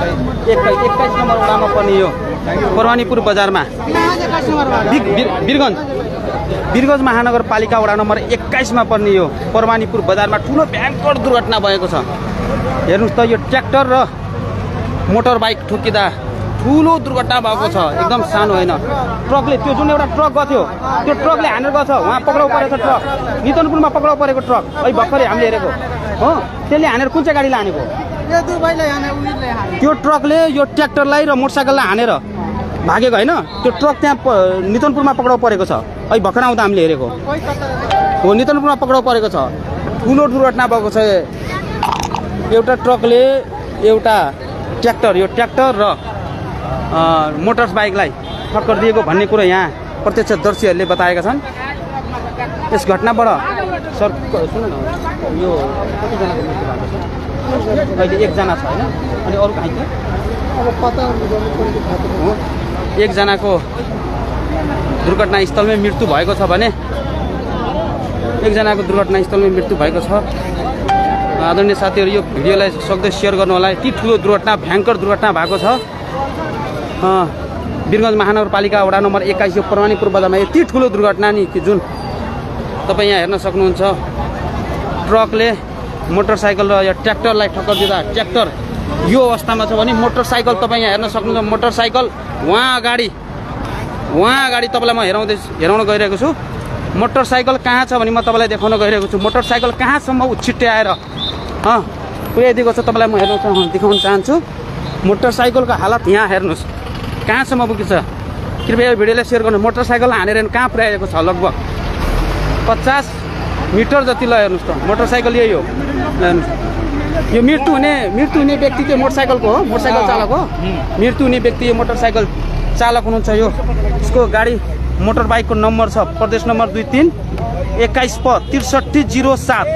21 number वडामा पर्ने यो परवानीपुर बजारमा वीरगञ्ज महानगरपालिका वडा नम्बर 21 मा पर्ने यो परवानीपुर बजारमा ठुलो भयंकर दुर्घटना भएको छ। हेर्नुस् त यो ट्र्याक्टर र मोटर बाइक ठोकिँदा ठुलो दुर्घटना भएको छ। एकदम सानो होइन, ट्रकले त्यो जुन एउटा ट्रक गथ्यो त्यो ट्रकले हानेर गछ। उहाँ पक्राउ परेको ट्रक नितनपुरमा पक्राउ परेको ट्रक अहिले भर्खरै हामीले हेरेको हो। त्यसले हानेर कुन चाहिँ गाडीलाई हानेको? त्यो ट्रकले यो ट्र्याक्टरलाई र मोटरसाइकललाई हानेर भागेको होइन। त्यो ट्रक त्यहाँ नितनपुरमा पक्राउ परेको छ। अहिले भर्खर आउँदा हामीले हेरेको हो, नितनपुरमा पक्राउ परेको छ। ठुलो दुर्घटना भएको छ। एउटा ट्रकले एउटा ट्र्याक्टर, यो ट्र्याक्टर र मोटर बाइकलाई ठक्कर दिएको भन्ने कुरो यहाँ प्रत्यक्षदर्शीहरूले बताएका छन्। यस घटनाबाट सर सुन न, यो कतिजनाको मृत्यु भएको छ? अहिले 1 जना छ होइन, अनि अरू कहीँ थियो? अब पत्ता हो। 1 जनाको दुर्घटनास्थलमै मृत्यु भएको छ भने 1 जनाको दुर्घटनास्थलमै मृत्यु भएको छ। आदरणीय साथीहरू, यो भिडियोलाई सक्दो सेयर गर्नु होला। यति ठुलो दुर्घटना, भयङ्कर दुर्घटना भएको छ। वीरगञ्ज महानगरपालिका वडा नम्बर 21 यो परवानीपुर बजारमा यति ठुलो दुर्घटना नि कि जुन तपाईँ यहाँ हेर्न सक्नुहुन्छ। ट्रकले मोटरसाइकल र यो ट्र्याक्टरलाई ठक्कर दिँदा ट्र्याक्टर यो अवस्थामा छ भने मोटरसाइकल तपाईँ यहाँ हेर्न सक्नुहुन्छ। मोटरसाइकल उहाँ अगाडि तपाईँलाई म हेराउन गइरहेको छु। मोटरसाइकल कहाँ छ भने म तपाईँलाई देखाउन गइरहेको छु। मोटरसाइकल कहाँसम्म छिट्टै आएर पुर्याइदिएको छ तपाईँलाई म देखाउन चाहन्छु। मोटरसाइकलको हालत यहाँ हेर्नुहोस् कहाँसम्म पुगेछ। कृपया यो भिडियोलाई सेयर गर्नु। मोटरसाइकल हानेर कहाँ पुर्याएको छ? लगभग 50 मिटर जति ल। हेर्नुहोस् त मोटरसाइकल यही हो। हेर्नुहोस्, यो मृत्यु हुने व्यक्ति त्यो मोटरसाइकलको हो, मोटरसाइकल चालक हो। मृत्यु हुने व्यक्ति यो मोटरसाइकल चालक हुनुहुन्छ। यो उसको गाडी मोटर बाइकको नम्बर छ प्रदेश नम्बर 23 21 प 6307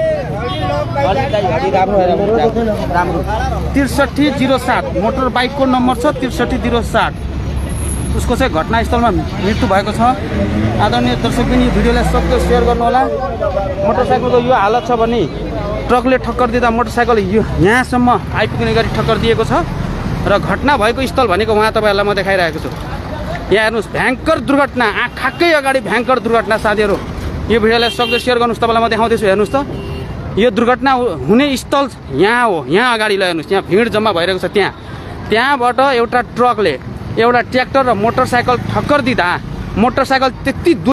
6307 मोटर बाइकको नम्बर छ 6307। उसको चाहिँ घटनास्थलमा मृत्यु भएको छ। आदरणीय दर्शक पनि भिडियोलाई सक्दो सेयर गर्नु होला। मोटरसाइकलको यो हालत छ भने ट्रकले ठक्कर दिँदा मोटरसाइकल यो यहाँसम्म आइपुग्ने गरी ठक्कर दिएको छ। र घटना भएको स्थल भनेको उहाँ तपाईँहरूलाई म देखाइरहेको छु। यहाँ हेर्नुहोस् भयङ्कर दुर्घटना, आँखाकै अगाडि भयङ्कर दुर्घटना। साथीहरू, यो भिडियोलाई सक्दो सेयर गर्नुहोस्। तपाईँलाई म देखाउँदैछु। हेर्नुहोस् त यो दुर्घटना हुने स्थल यहाँ हो। यहाँ अगाडि हेर्नुहोस्, यहाँ भिड जम्मा भइरहेको छ। त्यहाँबाट एउटा ट्रकले एउटा ट्र्याक्टर र मोटरसाइकल ठक्कर दिँदा मोटरसाइकल त्यति